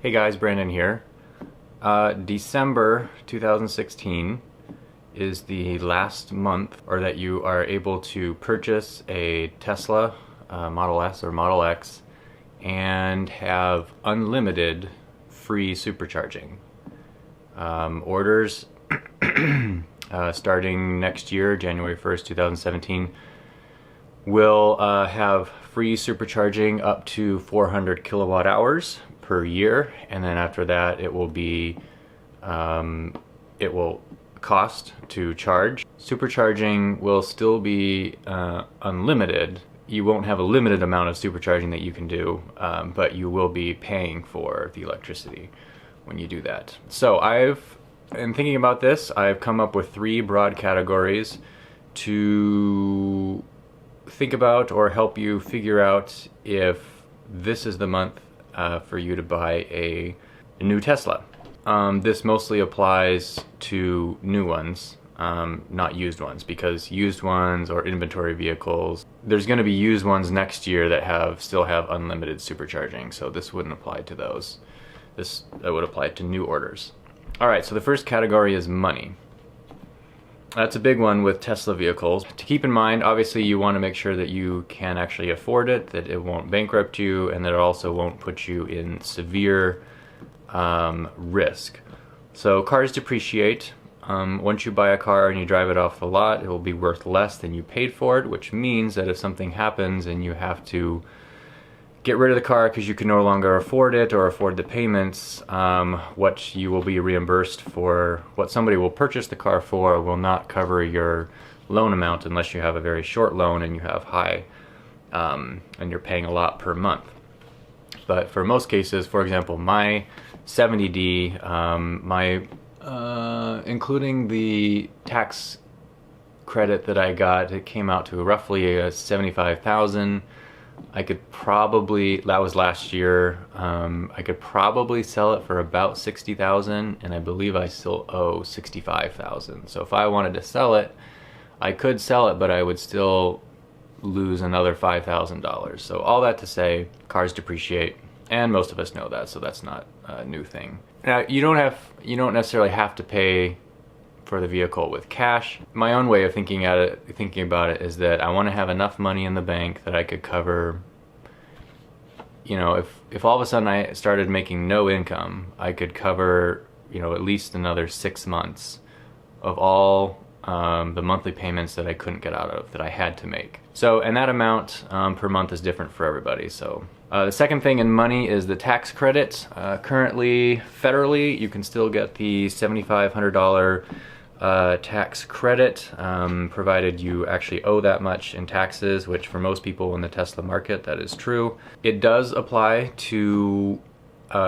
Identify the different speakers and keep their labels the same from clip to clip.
Speaker 1: Hey guys, Brandon here. December 2016 is the last month or that you are able to purchase a Tesla Model S or Model X and have unlimited free supercharging. Orders starting next year, January 1st, 2017, will have free supercharging up to 400 kilowatt hours per year, and then after that it will cost to charge. Supercharging will still be unlimited. You won't have a limited amount of supercharging that you can do, but you will be paying for the electricity when you do that. So in thinking about this, I've come up with 3 broad categories to think about or help you figure out if this is the month for you to buy a new Tesla. This mostly applies to new ones, not used ones, because used ones or inventory vehicles, there's going to be used ones next year that still have unlimited supercharging, so this wouldn't apply to those. This would apply to new orders. Alright, so the first category is money. That's a big one with Tesla vehicles. To keep in mind, obviously you want to make sure that you can actually afford it, that it won't bankrupt you, and that it also won't put you in severe risk. So cars depreciate. Once you buy a car and you drive it off the lot, it will be worth less than you paid for it, which means that if something happens and you have to get rid of the car because you can no longer afford it or afford the payments, what you will be reimbursed for, what somebody will purchase the car for, will not cover your loan amount unless you have a very short loan and you have high, and you're paying a lot per month. But for most cases, for example, my 70D, including the tax credit that I got, it came out to roughly $75,000. I could probably, that was last year, I could probably sell it for about $60,000, and I believe I still owe $65,000. So if I wanted to sell it, I could sell it, but I would still lose another $5,000. So all that to say, cars depreciate, and most of us know that, so that's not a new thing. Now, you don't necessarily have to pay for the vehicle with cash. My own way of thinking about it is that I want to have enough money in the bank that I could cover, if all of a sudden I started making no income, I could cover, at least another 6 months of all the monthly payments that I couldn't get out of, that I had to make. So, and that amount per month is different for everybody. So the second thing in money is the tax credit. Currently, federally, you can still get the $7,500 tax credit, provided you actually owe that much in taxes, which for most people in the Tesla market, that is true. It does apply to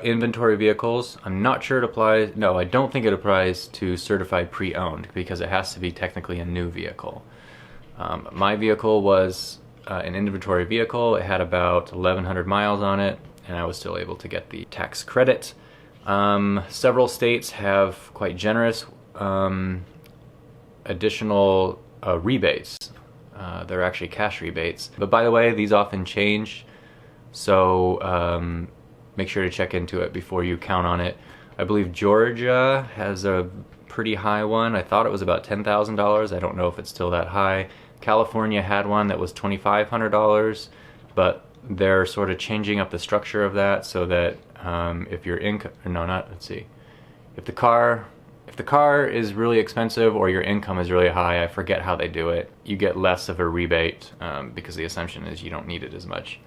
Speaker 1: inventory vehicles. I'm not sure it applies, no, I don't think it applies to certified pre-owned, because it has to be technically a new vehicle. My vehicle was an inventory vehicle. It had about 1,100 miles on it, and I was still able to get the tax credit. Several states have quite generous additional rebates. They're actually cash rebates. But by the way, these often change, so make sure to check into it before you count on it. I believe Georgia has a pretty high one. I thought it was about $10,000. I don't know if it's still that high. California had one that was $2,500, but they're sort of changing up the structure of that so that if your income, if the car is really expensive or your income is really high, I forget how they do it, you get less of a rebate because the assumption is you don't need it as much.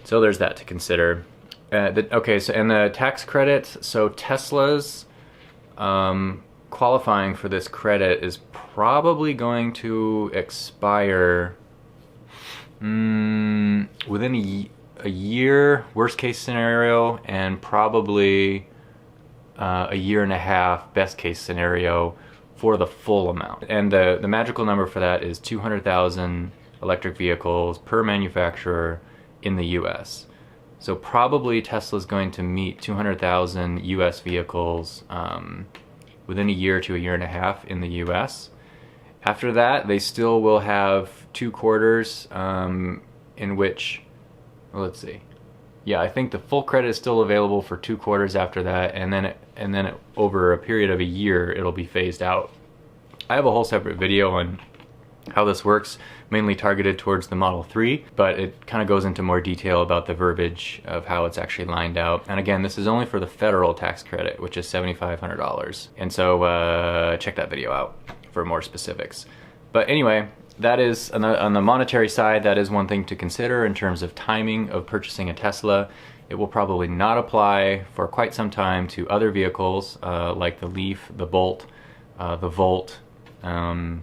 Speaker 1: So there's that to consider. Okay, so and the tax credit, so Tesla's qualifying for this credit is probably going to expire within a year, worst case scenario, and probably a year and a half, best case scenario, for the full amount. And the magical number for that is 200,000 electric vehicles per manufacturer in the US. So probably Tesla's going to meet 200,000 US vehicles within a year to a year and a half in the US. After that, they still will have 2 quarters in which, well, let's see, yeah, I think the full credit is still available for 2 quarters after that, and then over a period of a year, it'll be phased out. I have a whole separate video on how this works, mainly targeted towards the Model 3, but it kind of goes into more detail about the verbiage of how it's actually lined out. And again, this is only for the federal tax credit, which is $7,500. And so check that video out for more specifics. But anyway, that is, on the monetary side, that is one thing to consider in terms of timing of purchasing a Tesla. It will probably not apply for quite some time to other vehicles like the Leaf, the Bolt, the Volt, and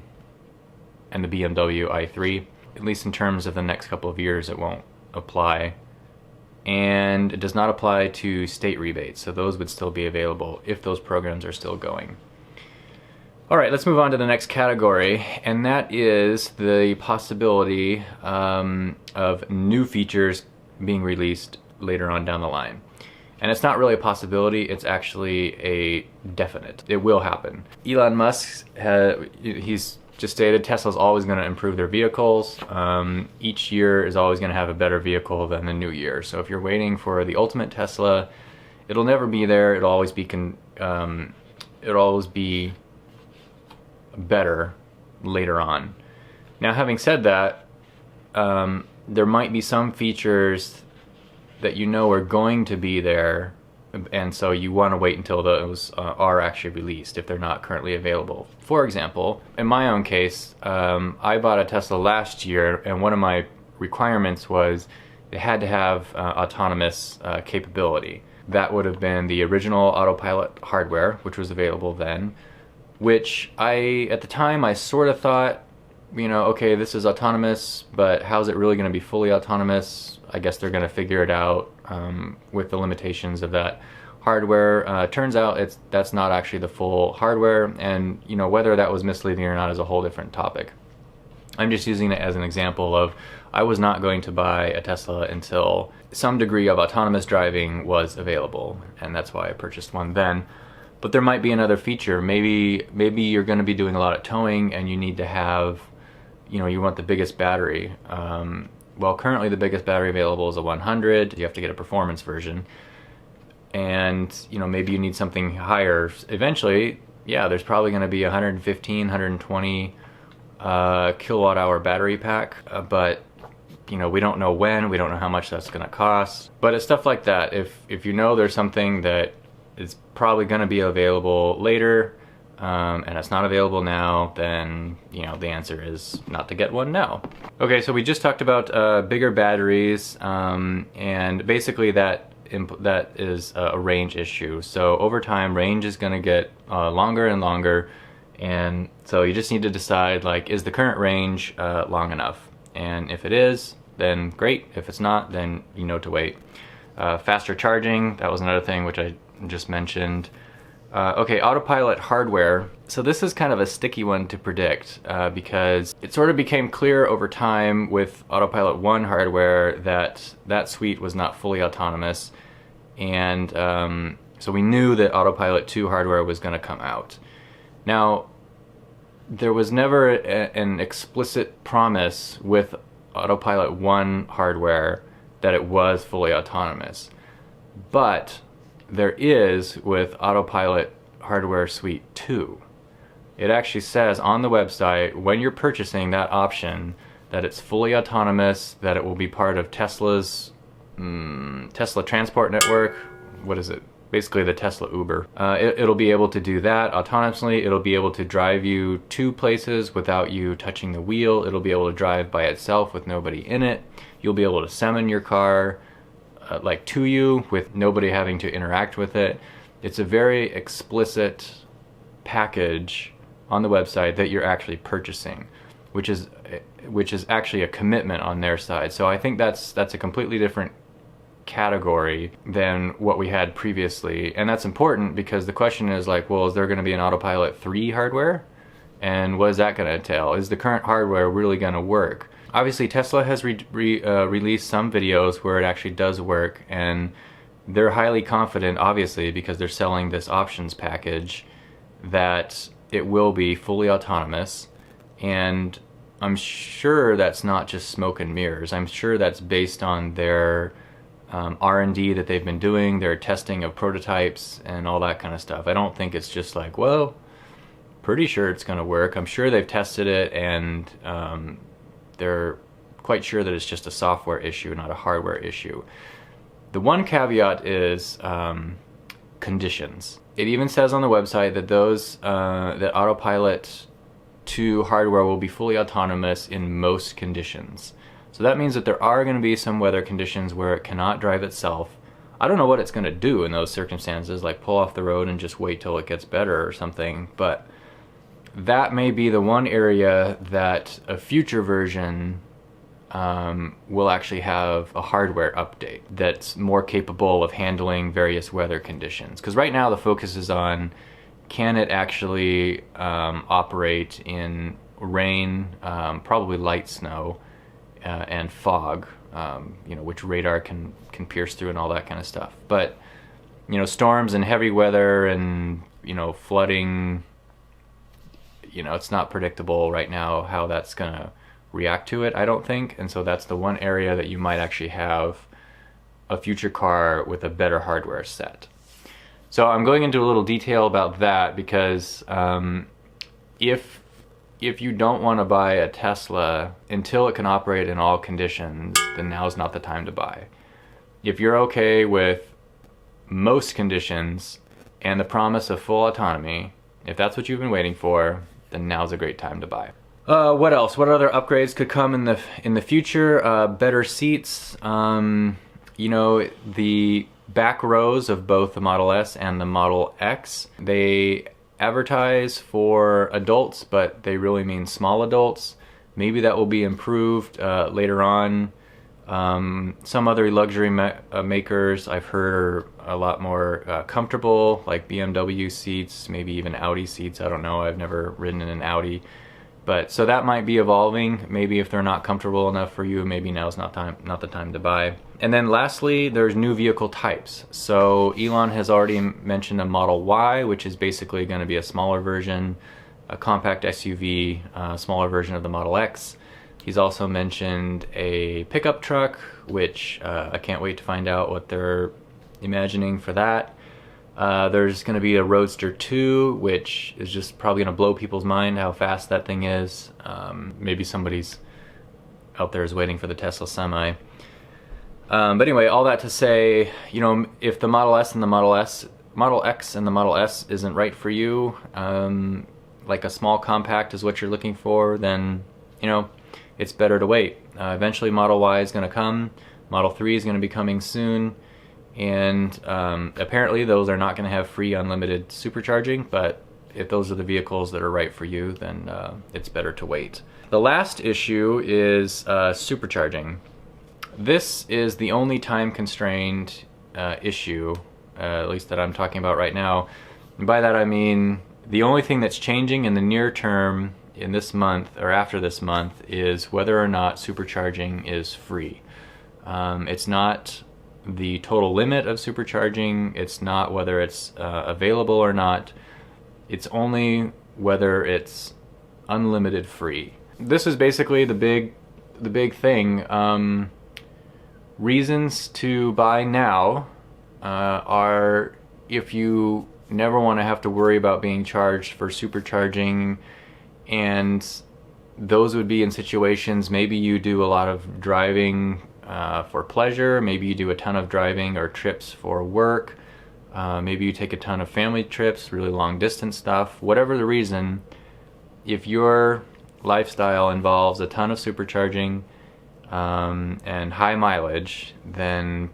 Speaker 1: the BMW i3. At least in terms of the next couple of years, it won't apply. And it does not apply to state rebates, so those would still be available if those programs are still going. All right, let's move on to the next category, and that is the possibility of new features being released later on down the line. And it's not really a possibility, it's actually a definite. It will happen. Elon Musk, he's just stated Tesla's always going to improve their vehicles. Each year is always going to have a better vehicle than the new year. So if you're waiting for the ultimate Tesla, it'll never be there. It'll always be better later on. Now, having said that, there might be some features that you know are going to be there, and so you want to wait until those are actually released if they're not currently available. For example, in my own case, I bought a Tesla last year, and one of my requirements was it had to have autonomous capability. That would have been the original autopilot hardware, which was available then, which at the time I sort of thought, you know, okay, this is autonomous, but how's it really going to be fully autonomous? I guess they're going to figure it out with the limitations of that hardware. Turns out that's not actually the full hardware, and you know, whether that was misleading or not is a whole different topic. I'm just using it as an example of I was not going to buy a Tesla until some degree of autonomous driving was available, and that's why I purchased one then. But there might be another feature. Maybe you're going to be doing a lot of towing and you need to have, you know, you want the biggest battery. Well, currently the biggest battery available is a 100. You have to get a performance version. And, you know, maybe you need something higher. Eventually, yeah, there's probably going to be a 115, 120 kilowatt hour battery pack. But, you know, we don't know when, we don't know how much that's going to cost. But it's stuff like that. If you know there's something that is probably going to be available later, and it's not available now, then, you know, the answer is not to get one now. Okay, so we just talked about bigger batteries, and basically that is a range issue. So over time, range is going to get longer and longer, and so you just need to decide, like, is the current range long enough? And if it is, then great. If it's not, then you know to wait. Faster charging, that was another thing which I just mentioned. Okay, autopilot hardware. So this is kind of a sticky one to predict because it sort of became clear over time with Autopilot 1 hardware that suite was not fully autonomous, and so we knew that Autopilot 2 hardware was going to come out. Now, there was never an explicit promise with Autopilot 1 hardware that it was fully autonomous, but there is with Autopilot Hardware Suite 2. It actually says on the website when you're purchasing that option that it's fully autonomous, that it will be part of Tesla's Tesla Transport Network. What is it? Basically the Tesla Uber. It'll be able to do that autonomously. It'll be able to drive you to places without you touching the wheel. It'll be able to drive by itself with nobody in it. You'll be able to summon your car like to you with nobody having to interact with it. It's a very explicit package on the website that you're actually purchasing, which is actually a commitment on their side. So I think that's a completely different category than what we had previously, and that's important because the question is like, well, is there going to be an Autopilot 3 hardware, and what is that going to entail? Is the current hardware really going to work? Obviously, Tesla has released some videos where it actually does work, and they're highly confident, obviously, because they're selling this options package, that it will be fully autonomous. And I'm sure that's not just smoke and mirrors. I'm sure that's based on their R&D that they've been doing, their testing of prototypes and all that kind of stuff. I don't think it's just like, well, pretty sure it's going to work. I'm sure they've tested it, and they're quite sure that it's just a software issue, not a hardware issue. The one caveat is conditions. It even says on the website that that Autopilot 2 hardware will be fully autonomous in most conditions. So that means that there are going to be some weather conditions where it cannot drive itself. I don't know what it's going to do in those circumstances, like pull off the road and just wait till it gets better or something, but that may be the one area that a future version will actually have a hardware update that's more capable of handling various weather conditions. Because right now the focus is on, can it actually operate in rain, probably light snow, and fog, which radar can pierce through and all that kind of stuff. But storms and heavy weather and flooding, it's not predictable right now how that's gonna react to it, I don't think. And so that's the one area that you might actually have a future car with a better hardware set. So I'm going into a little detail about that because if you don't want to buy a Tesla until it can operate in all conditions, then now's not the time to buy. If you're okay with most conditions and the promise of full autonomy, if that's what you've been waiting for, then now's a great time to buy. What else? What other upgrades could come in the future? Better seats. The back rows of both the Model S and the Model X, they advertise for adults, but they really mean small adults. Maybe that will be improved later on. Some other luxury makers I've heard are a lot more comfortable, like BMW seats, maybe even Audi seats. I don't know, I've never ridden in an Audi. But so that might be evolving. Maybe if they're not comfortable enough for you, maybe now's not the time to buy. And then lastly, there's new vehicle types. So Elon has already mentioned a Model Y, which is basically going to be a smaller version, a compact SUV, smaller version of the Model X. He's also mentioned a pickup truck, which I can't wait to find out what they're imagining for that. There's going to be a Roadster 2, which is just probably going to blow people's mind how fast that thing is. Maybe somebody's out there is waiting for the Tesla Semi. But anyway, all that to say, if the Model S and the Model X and the Model S isn't right for you, like a small compact is what you're looking for, then, it's better to wait. Eventually Model Y is going to come. Model 3 is going to be coming soon. And apparently those are not going to have free unlimited supercharging, but if those are the vehicles that are right for you, then it's better to wait. The last issue is supercharging. This is the only time-constrained issue, at least that I'm talking about right now. And by that I mean the only thing that's changing in the near term in this month or after this month is whether or not supercharging is free. It's not the total limit of supercharging, it's not whether it's available or not, it's only whether it's unlimited free. This is basically the big thing. Reasons to buy now are if you never want to have to worry about being charged for supercharging, and those would be in situations maybe you do a lot of driving for pleasure, maybe you do a ton of driving or trips for work, maybe you take a ton of family trips, really long distance stuff. Whatever the reason, if your lifestyle involves a ton of supercharging and high mileage, then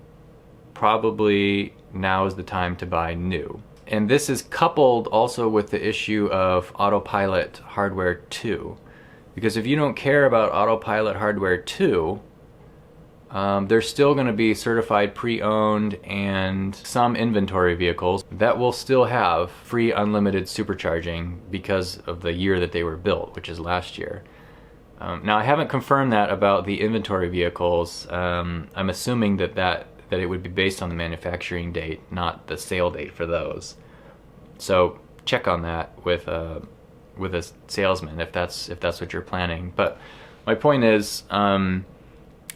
Speaker 1: probably now is the time to buy new. And this is coupled also with the issue of Autopilot Hardware 2. Because if you don't care about Autopilot Hardware 2, there's still going to be certified pre-owned and some inventory vehicles that will still have free unlimited supercharging because of the year that they were built, which is last year. Now I haven't confirmed that about the inventory vehicles. I'm assuming that it would be based on the manufacturing date, not the sale date for those. So check on that with a salesman if that's what you're planning. But my point is,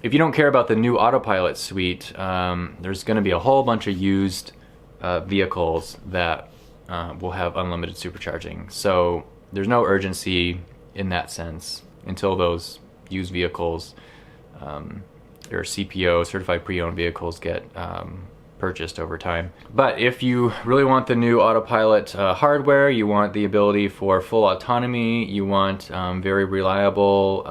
Speaker 1: If you don't care about the new autopilot suite, there's going to be a whole bunch of used vehicles that will have unlimited supercharging. So there's no urgency in that sense until those used vehicles or CPO, certified pre-owned vehicles, get purchased over time. But if you really want the new autopilot hardware, you want the ability for full autonomy, you want very reliable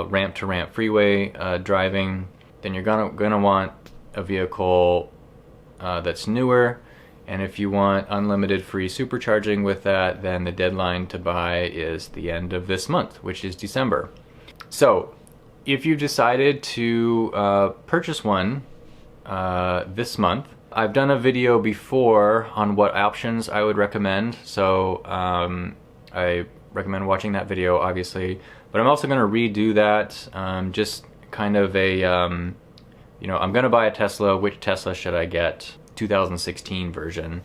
Speaker 1: ramp-to-ramp freeway driving, then you're gonna want a vehicle that's newer. And if you want unlimited free supercharging with that, then the deadline to buy is the end of this month, which is December. So if you've decided to purchase one this month, I've done a video before on what options I would recommend, so I recommend watching that video, obviously. But I'm also going to redo that, just kind of a, you know, I'm going to buy a Tesla. Which Tesla should I get? 2016 version,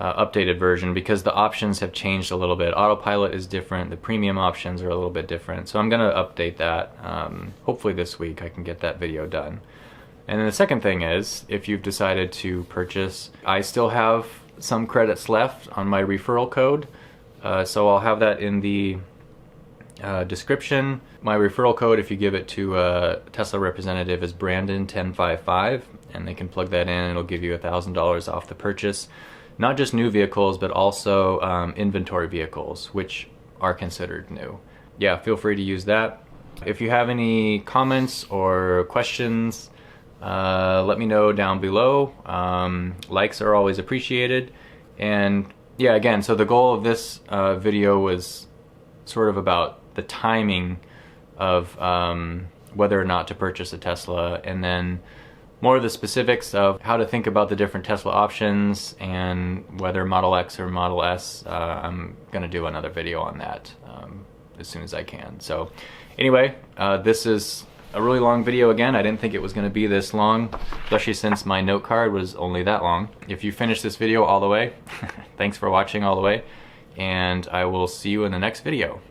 Speaker 1: updated version, because the options have changed a little bit. Autopilot is different. The premium options are a little bit different. So I'm going to update that. Hopefully this week I can get that video done. And then the second thing is, if you've decided to purchase, I still have some credits left on my referral code, so I'll have that in the description. My referral code, if you give it to a Tesla representative, is Brandon1055, and they can plug that in and it'll give you $1,000 off the purchase. Not just new vehicles, but also inventory vehicles, which are considered new. Yeah, feel free to use that. If you have any comments or questions, let me know down below. Likes are always appreciated. And yeah, again, so the goal of this video was sort of about the timing of whether or not to purchase a Tesla, and then more of the specifics of how to think about the different Tesla options and whether Model X or Model S. I'm gonna do another video on that as soon as I can. So anyway, this is a really long video again. I didn't think it was going to be this long, especially since my note card was only that long. If you finished this video all the way, thanks for watching all the way, and I will see you in the next video.